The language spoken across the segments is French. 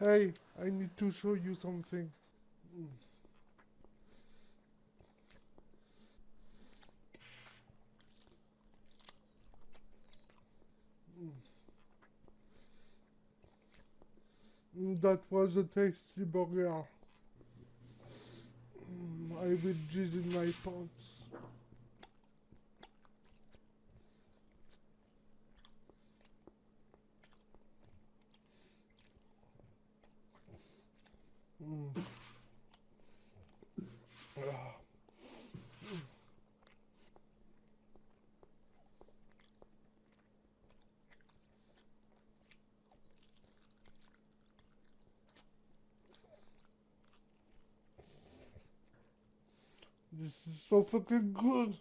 Hey, I need to show you something. That was a tasty burger. I will jizz in my pants. This is so fucking good.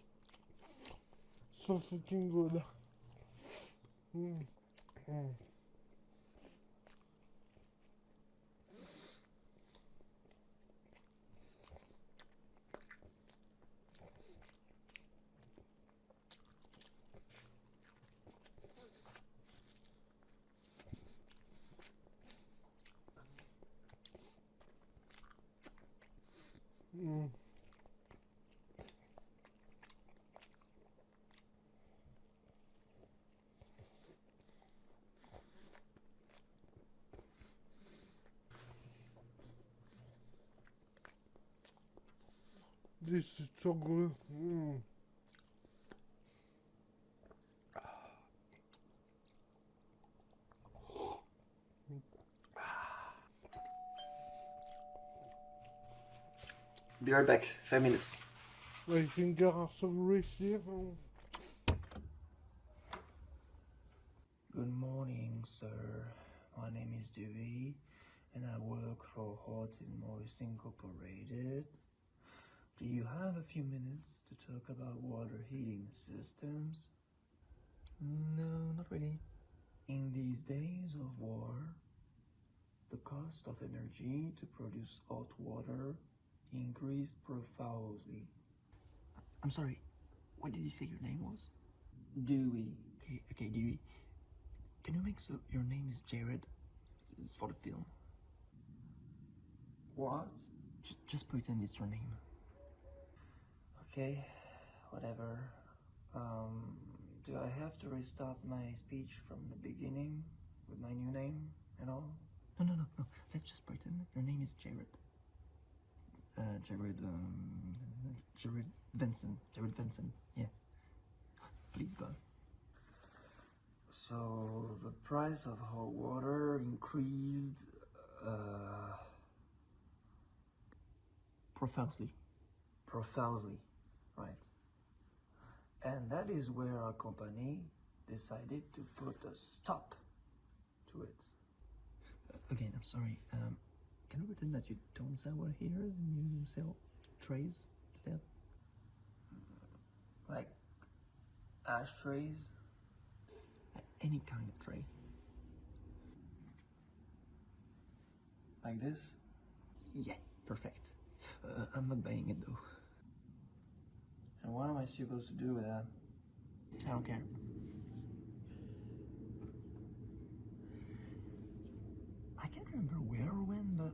So fucking good. Mm. Mm. Mm. This is so good. Mm. Be right back. 5 minutes. My fingers are so greasy. Mm. Good morning, sir. My name is Dewey, and I work for Hot and Moist Incorporated. Do you have a few minutes to talk about water heating systems? No, not really. In these days of war, the cost of energy to produce hot water increased profoundly. I'm sorry, what did you say your name was? Dewey. Okay, Dewey. Can you make so your name is Jared? It's for the film. What? Just pretend it's your name. Okay, whatever. Do I have to restart my speech from the beginning with my new name and all? No. Let's just pretend your name is Jared. Jared Benson. Jared Benson. Yeah. Please go on. So the price of hot water increased Profusely. right? And that is where our company decided to put a stop to it. Again, I'm sorry. Can you pretend that you don't sell water heaters and you sell trays instead? Like ashtrays. Any kind of tray. Like this. Yeah, perfect. I'm not buying it though. And what am I supposed to do with that? I don't care. I can't remember where or when, but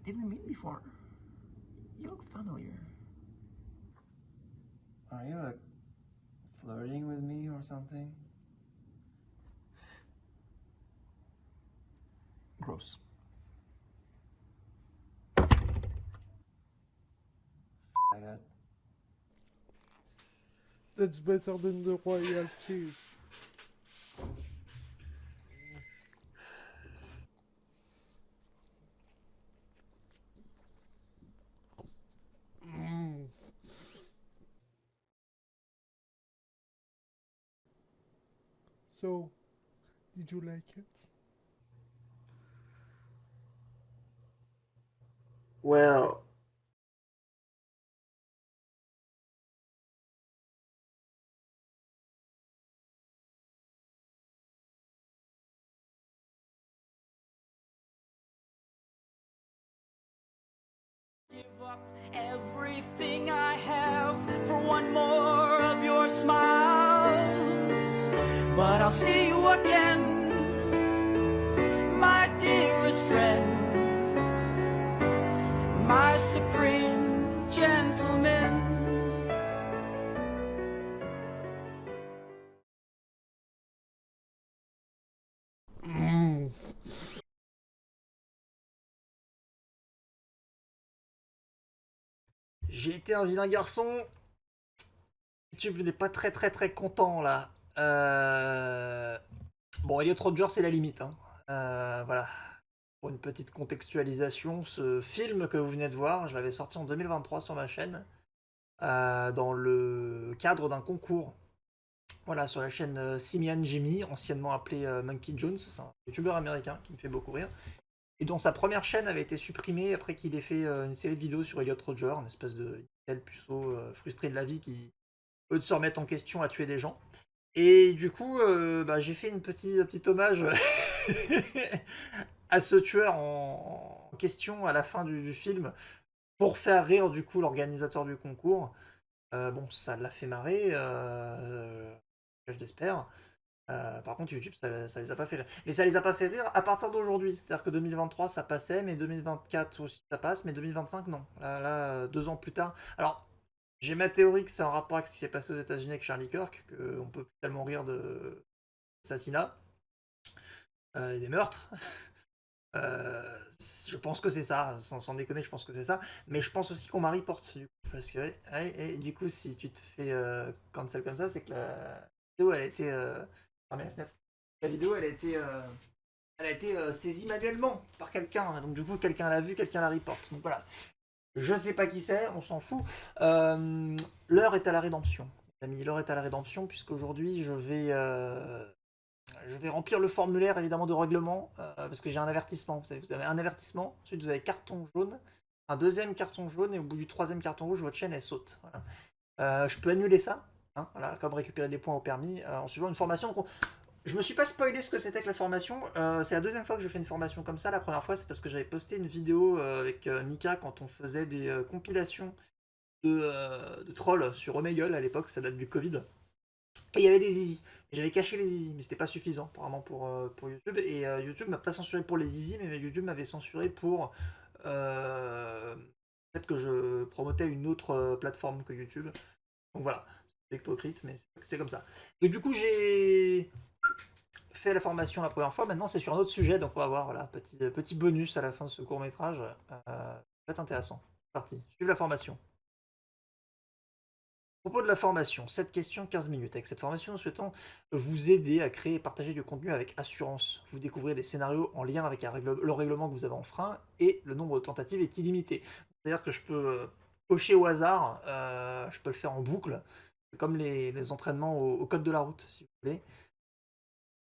did we meet before? You look familiar. Are you like flirting with me or something? Gross. I got. That's better than the royal cheese. Mm. So, did you like it? Well, Give up everything I have for one more of your smiles. But I'll see you again, my dearest friend. supreme gentleman. J'ai été un vilain garçon. YouTube n'est pas très content là. Bon, Elliot Rodgers c'est la limite. Hein. Voilà. Pour une petite contextualisation, ce film que vous venez de voir, je l'avais sorti en 2023 sur ma chaîne, dans le cadre d'un concours. Voilà, sur la chaîne Simian Jimmy, anciennement appelé Monkey Jones, c'est un youtubeur américain qui me fait beaucoup rire. Et dont sa première chaîne avait été supprimée après qu'il ait fait une série de vidéos sur Elliot Rodger, une espèce de tel puceau frustré de la vie qui, au lieu de se remettre en question, a tué des gens. Et du coup, j'ai fait un petit hommage à ce tueur en question à la fin du film pour faire rire du coup l'organisateur du concours. Bon, ça l'a fait marrer, je l'espère. Par contre, YouTube, ça les a pas fait rire. Mais ça les a pas fait rire à partir d'aujourd'hui. C'est-à-dire que 2023, ça passait, mais 2024 aussi, ça passe, mais 2025, non. Là 2 ans plus tard. Alors, j'ai ma théorie que c'est en rapport avec ce qui s'est passé aux États-Unis avec Charlie Kirk, qu'on peut plus tellement rire de assassinats et des meurtres. Je pense que c'est ça, sans déconner, je pense que c'est ça. Mais je pense aussi qu'on m'en reporte, du coup, parce que et du coup, si tu te fais cancel comme ça, c'est que la vidéo, elle a été fermez la fenêtre. La vidéo, elle a été saisie manuellement par quelqu'un. Donc du coup, quelqu'un l'a vu, quelqu'un la reporte. Donc voilà. Je sais pas qui c'est, on s'en fout. L'heure est à la rédemption, les amis. L'heure est à la rédemption, puisqu'aujourd'hui, je vais remplir le formulaire, évidemment, de règlement, parce que j'ai un avertissement. Vous avez un avertissement, ensuite vous avez carton jaune, un deuxième carton jaune, et au bout du troisième carton rouge, votre chaîne, elle saute. Voilà. Je peux annuler ça. Hein, voilà, comme récupérer des points au permis en suivant une formation. Donc, je me suis pas spoilé ce que c'était que la formation. C'est la deuxième fois que je fais une formation comme ça. La première fois, c'est parce que j'avais posté une vidéo avec Mika quand on faisait des compilations de trolls sur Omegle à l'époque. Ça date du Covid. Et il y avait des zizi. J'avais caché les zizi, mais c'était pas suffisant apparemment pour YouTube. Et YouTube m'a pas censuré pour les zizi, mais YouTube m'avait censuré pour le fait que je promotais une autre plateforme que YouTube. Donc voilà. Hypocrite, mais c'est comme ça. Donc du coup, j'ai fait la formation la première fois. Maintenant, c'est sur un autre sujet, donc on va voir. Voilà, petit bonus à la fin de ce court métrage. Ça va être intéressant. C'est parti. Suive la formation. À propos de la formation, 7 questions, 15 minutes. Avec cette formation, nous souhaitons vous aider à créer et partager du contenu avec assurance. Vous découvrez des scénarios en lien avec le règlement que vous avez enfreint et le nombre de tentatives est illimité. C'est-à-dire que je peux cocher au hasard, je peux le faire en boucle. C'est comme les entraînements au code de la route, si vous voulez.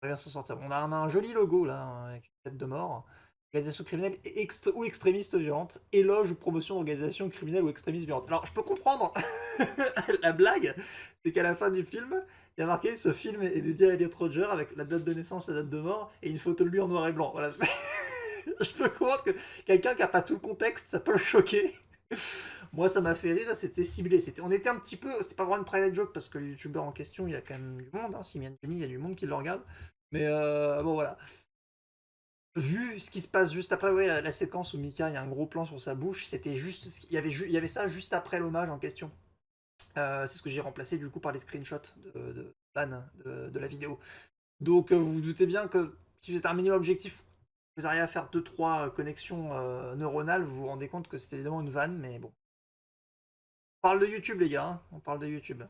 On va bien s'en sortir. On a un joli logo là, avec une tête de mort. Organisation criminelle ou extrémiste violente. Éloge ou promotion d'organisation criminelle ou extrémiste violente. Alors, je peux comprendre la blague, c'est qu'à la fin du film, il y a marqué ce film est dédié à Elliot Rodger avec la date de naissance, la date de mort et une photo de lui en noir et blanc. Voilà. Je peux comprendre que quelqu'un qui n'a pas tout le contexte, ça peut le choquer. Moi, ça m'a fait rire, c'était ciblé. On était un petit peu. C'était pas vraiment une private joke parce que le youtubeur en question, il a quand même du monde. Hein, Simian Jimmy, il y a du monde qui le regarde. Mais bon, voilà. Vu ce qui se passe juste après, ouais, la séquence où Mika, il y a un gros plan sur sa bouche, c'était juste. Il y avait ça juste après l'hommage en question. C'est ce que j'ai remplacé du coup par les screenshots de la vidéo. Donc, vous vous doutez bien que si vous êtes un minimum objectif, vous arrivez à faire 2-3 connexions neuronales, vous vous rendez compte que c'est évidemment une vanne, mais bon. On parle de YouTube, les gars, hein, on parle de YouTube.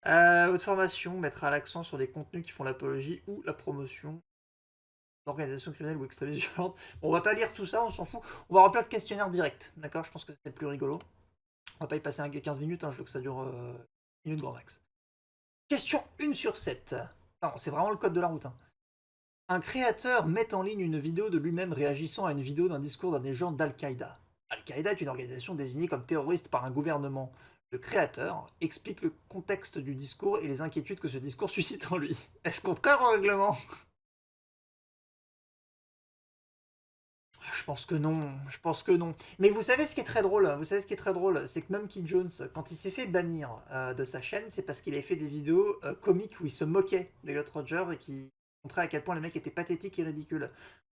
Votre formation mettra l'accent sur les contenus qui font l'apologie ou la promotion d'organisations criminelles ou extrémistes violentes. Bon, on va pas lire tout ça, on s'en fout. On va remplir le questionnaire direct, d'accord? Je pense que c'est le plus rigolo. On va pas y passer 15 minutes, hein, je veux que ça dure 1 minute grand max. Question 1 sur 7. Enfin, c'est vraiment le code de la route. Hein. Un créateur met en ligne une vidéo de lui-même réagissant à une vidéo d'un discours d'un agent d'Al-Qaïda. Al-Qaïda est une organisation désignée comme terroriste par un gouvernement. Le créateur explique le contexte du discours et les inquiétudes que ce discours suscite en lui. Est-ce contraire au règlement? Je pense que non, je pense que non. Mais vous savez ce qui est très drôle, c'est que Monkey Jones, quand il s'est fait bannir de sa chaîne, c'est parce qu'il avait fait des vidéos comiques où il se moquait d'Elliot Rodger et qui montraient à quel point le mec était pathétique et ridicule.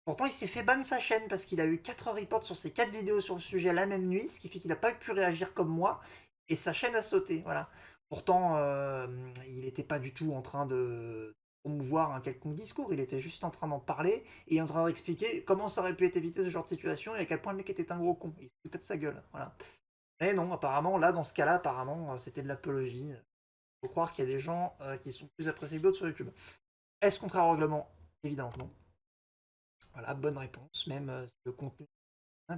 Pourtant, il s'est fait ban sa chaîne parce qu'il a eu 4 reports sur ses 4 vidéos sur le sujet la même nuit, ce qui fait qu'il n'a pas pu réagir comme moi, et sa chaîne a sauté, voilà. Pourtant, il n'était pas du tout en train de promouvoir un quelconque discours, il était juste en train d'en parler, et en train d'expliquer comment ça aurait pu être évité ce genre de situation, et à quel point le mec était un gros con, il se foutait de sa gueule, voilà. Mais non, apparemment, là, dans ce cas-là, apparemment, c'était de l'apologie. Il faut croire qu'il y a des gens qui sont plus appréciés que d'autres sur YouTube. Est-ce contraire au règlement? Évidemment que non. Voilà, bonne réponse, même si le contenu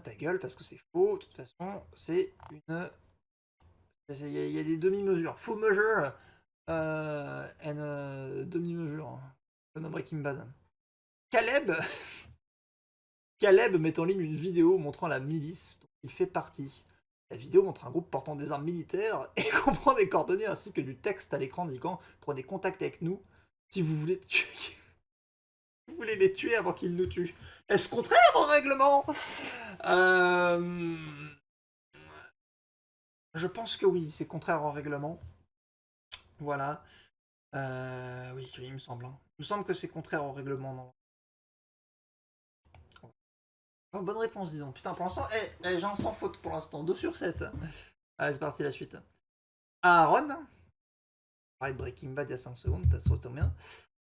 ta gueule, parce que c'est faux, de toute façon, c'est une... Il y a des demi-mesures. Full measure and demi-mesure. Comme dans Breaking Bad. Caleb Caleb met en ligne une vidéo montrant la milice dont il fait partie. La vidéo montre un groupe portant des armes militaires et comprend des coordonnées ainsi que du texte à l'écran indiquant « Prenez contact avec nous si vous voulez tuer... vous voulez les tuer avant qu'ils nous tuent. » Est-ce contraire au règlement? Je pense que oui, c'est contraire au règlement. Voilà. Oui, il me semble. Hein. Il me semble que c'est contraire au règlement, non. Oh, bonne réponse, disons. Putain, pour l'instant, j'ai un sans faute pour l'instant. 2 sur 7. Allez, c'est parti, la suite. Aaron. On parlait de Breaking Bad il y a 5 secondes, t'as sauté bien.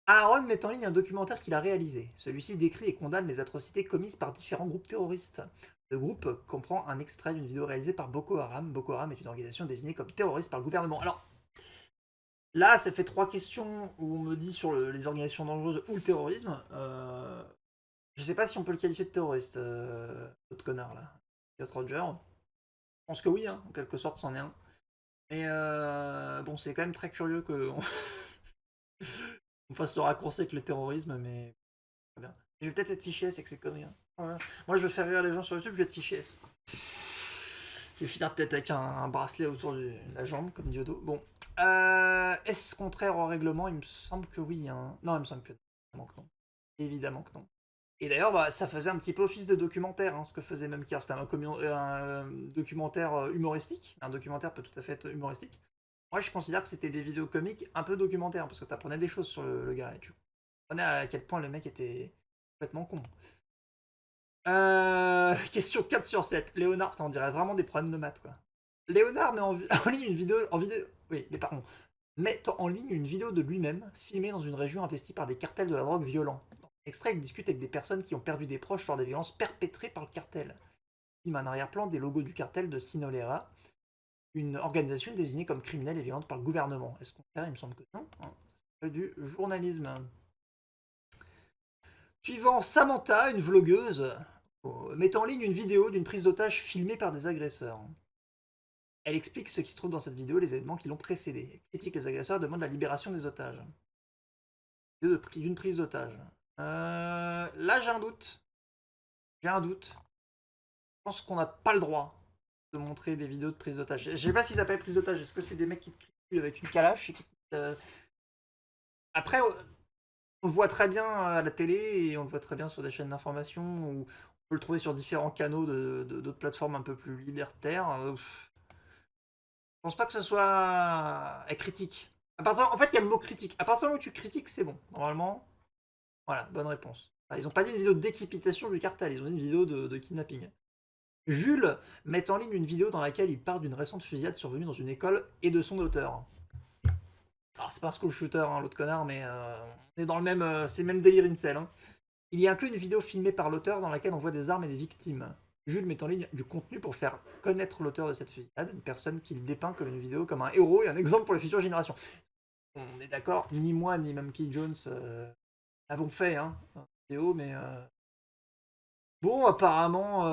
Aaron met en ligne un documentaire qu'il a réalisé. Celui-ci décrit et condamne les atrocités commises par différents groupes terroristes. Le groupe comprend un extrait d'une vidéo réalisée par Boko Haram. Boko Haram est une organisation désignée comme terroriste par le gouvernement. Alors, là, ça fait 3 questions où on me dit sur les organisations dangereuses ou le terrorisme. Je sais pas si on peut le qualifier de terroriste, l'autre connard là. Scott Roger. Je pense que oui, hein, en quelque sorte, c'en est un. Mais bon, c'est quand même très curieux qu'on on fasse ce raccourci avec le terrorisme, mais très bien. Je vais peut-être être fiché S avec ces conneries. Hein. Ouais. Moi, je veux faire rire les gens sur YouTube, je vais être fiché S. Je vais finir peut-être avec un bracelet autour de la jambe, comme Diodo. Bon. Est-ce contraire au règlement? Il me semble que oui. Hein. Non, il me semble que non. Évidemment que non. Et d'ailleurs, bah, ça faisait un petit peu office de documentaire, hein, ce que faisait Memkier. C'était un documentaire humoristique. Un documentaire peut tout à fait être humoristique. Moi, je considère que c'était des vidéos comiques un peu documentaires, parce que tu apprenais des choses sur le gars, et tu comprenais à quel point le mec était complètement con. Question 4 sur 7. Léonard, on dirait vraiment des problèmes de maths, quoi. Léonard met en ligne une vidéo... Oui, mais pardon. Met en ligne une vidéo de lui-même, filmée dans une région investie par des cartels de la drogue violents. Dans l'extrait, il discute avec des personnes qui ont perdu des proches lors des violences perpétrées par le cartel. Il filme un arrière-plan des logos du cartel de Sinaloa, une organisation désignée comme criminelle et violente par le gouvernement. Est-ce qu'on fait? Il me semble que non. Hein. C'est du journalisme. Suivant, Samantha, une vlogueuse, met en ligne une vidéo d'une prise d'otage filmée par des agresseurs. Elle explique ce qui se trouve dans cette vidéo, les événements qui l'ont précédée. Elle critique les agresseurs et demande la libération des otages. D'une prise d'otage. Là, j'ai un doute. J'ai un doute. Je pense qu'on n'a pas le droit de montrer des vidéos de prise d'otage. Je sais pas si ça s'appelle prise d'otage. Est-ce que c'est des mecs qui te crient avec une calache Après, on le voit très bien à la télé et on le voit très bien sur des chaînes d'information où on peut le trouver sur différents canaux d'autres plateformes un peu plus libertaires. Je pense pas que ce soit critique. En fait, il y a le mot critique. À partir du moment où tu critiques, c'est bon. Normalement, voilà, bonne réponse. Ils ont pas dit une vidéo d'équipitation du cartel, ils ont dit une vidéo de kidnapping. Jules met en ligne une vidéo dans laquelle il parle d'une récente fusillade survenue dans une école et de son auteur. Alors, c'est pas un school shooter, hein, l'autre connard, mais on est dans le même, c'est le même délire incel. Hein. Il y inclut une vidéo filmée par l'auteur dans laquelle on voit des armes et des victimes. Jules met en ligne du contenu pour faire connaître l'auteur de cette fusillade, une personne qu'il dépeint comme une vidéo, comme un héros et un exemple pour les futures générations. On est d'accord, ni moi ni même Key Jones avons fait hein, une vidéo, mais bon, apparemment,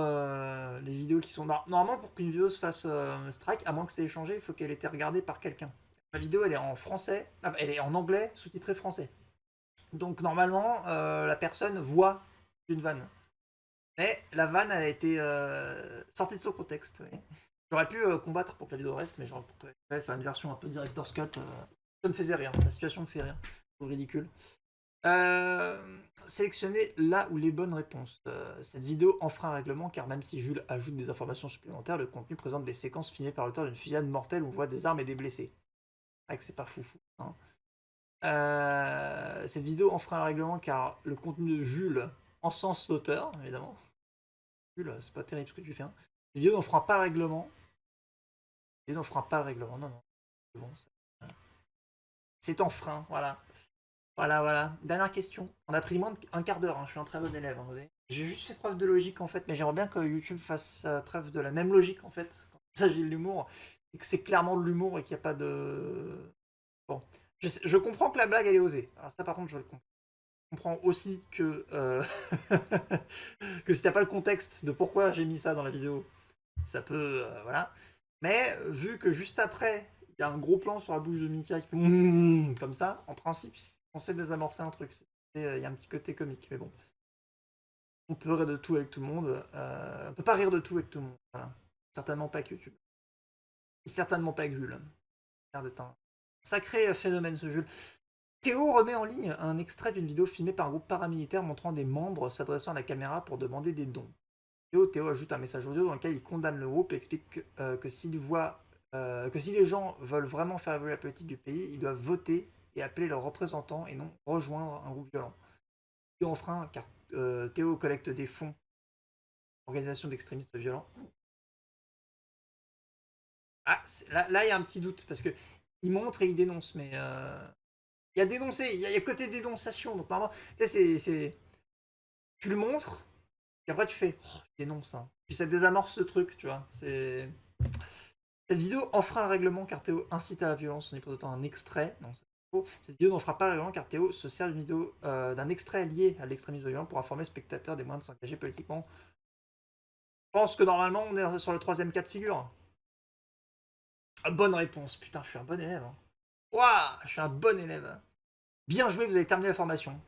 les vidéos qui sont... Normalement, pour qu'une vidéo se fasse strike, à moins que c'est échangé, il faut qu'elle ait été regardée par quelqu'un. La vidéo, elle est en français, elle est en anglais, sous-titrée français. Donc, normalement, la personne voit une vanne. Mais la vanne, elle a été sortie de son contexte. Oui. J'aurais pu combattre pour que la vidéo reste, mais j'aurais préféré faire une version un peu director's cut. Ça me faisait rire, la situation me fait rire. C'est ridicule. Sélectionnez là où les bonnes réponses. Cette vidéo enfreint un règlement car même si Jules ajoute des informations supplémentaires, le contenu présente des séquences filmées par l'auteur d'une fusillade mortelle où on voit des armes et des blessés. C'est vrai que c'est pas foufou. Hein. Cette vidéo enfreint un règlement car le contenu de Jules en sens l'auteur, évidemment. C'est pas terrible ce que tu fais. Hein. Cette vidéo n'en fera pas le règlement. Cette vidéo n'en fera pas le règlement. Non, non. C'est bon. C'est en frein, voilà. Voilà. Dernière question. On a pris moins d'un quart d'heure, hein. Je suis un très bon élève. Hein, j'ai juste fait preuve de logique en fait, mais j'aimerais bien que YouTube fasse preuve de la même logique en fait, quand il s'agit de l'humour, et que c'est clairement de l'humour et qu'il n'y a pas de... Bon. Je comprends que la blague elle est osée. Alors ça par contre je le comprends. Je comprends aussi que, que si t'as pas le contexte de pourquoi j'ai mis ça dans la vidéo, ça peut... voilà. Mais vu que juste après, il y a un gros plan sur la bouche de Mika qui fait comme ça, en principe, c'est censé désamorcer un truc. Il y a un petit côté comique, mais bon. On peut rire de tout avec tout le monde. On peut pas rire de tout avec tout le monde. Voilà. Certainement pas avec YouTube. Certainement pas avec Jules. Ça a l'air d'être un sacré phénomène ce Jules. Théo remet en ligne un extrait d'une vidéo filmée par un groupe paramilitaire montrant des membres s'adressant à la caméra pour demander des dons. Théo ajoute un message audio dans lequel il condamne le groupe et explique que si les gens veulent vraiment faire évoluer la politique du pays, ils doivent voter et appeler leurs représentants et non rejoindre un groupe violent. Théo enfreint car Théo collecte des fonds organisation d'extrémistes violents. Ah, là il y a un petit doute parce que il montre et il dénonce, mais il y a dénoncé, il y a côté dénonciation, donc normalement, tu le montres, et après tu fais, oh, je dénonce, hein. Puis ça désamorce ce truc, tu vois. Cette vidéo enfreint le règlement car Théo incite à la violence en y présentant un extrait. Non, c'est faux. Cette vidéo n'enfreint pas le règlement car Théo se sert d'une vidéo d'un extrait lié à l'extrémisme violent pour informer le spectateur des moyens de s'engager politiquement. Je pense que normalement on est sur le troisième cas de figure. Bonne réponse, putain, je suis un bon élève. Hein. Waouh, je suis un bon élève. Bien joué, vous avez terminé la formation.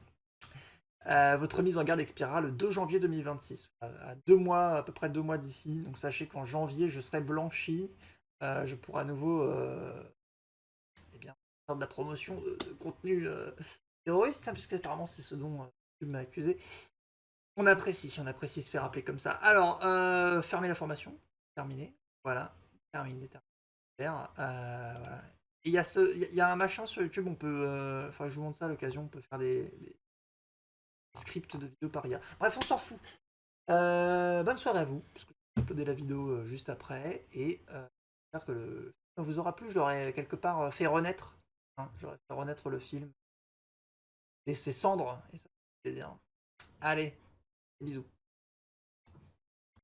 Votre mise en garde expirera le 2 janvier 2026. À 2 mois, à peu près 2 mois d'ici. Donc sachez qu'en janvier, je serai blanchi. Je pourrai à nouveau faire de la promotion de contenu terroriste, hein, puisque apparemment c'est ce dont tu m'as accusé. On apprécie se faire appeler comme ça. Alors, fermez la formation. Terminé. Voilà. Terminé. Voilà. Et il y a un machin sur YouTube, on peut... Faudrait que je vous montre ça à l'occasion, on peut faire des scripts de vidéos par IA. Bref, on s'en fout. Bonne soirée à vous, parce que je vais uploader la vidéo juste après, et j'espère que ça vous aura plu, je l'aurais quelque part fait renaître. Hein, j'aurais fait renaître le film. Et ses cendres, et ça fait plaisir. Allez, bisous.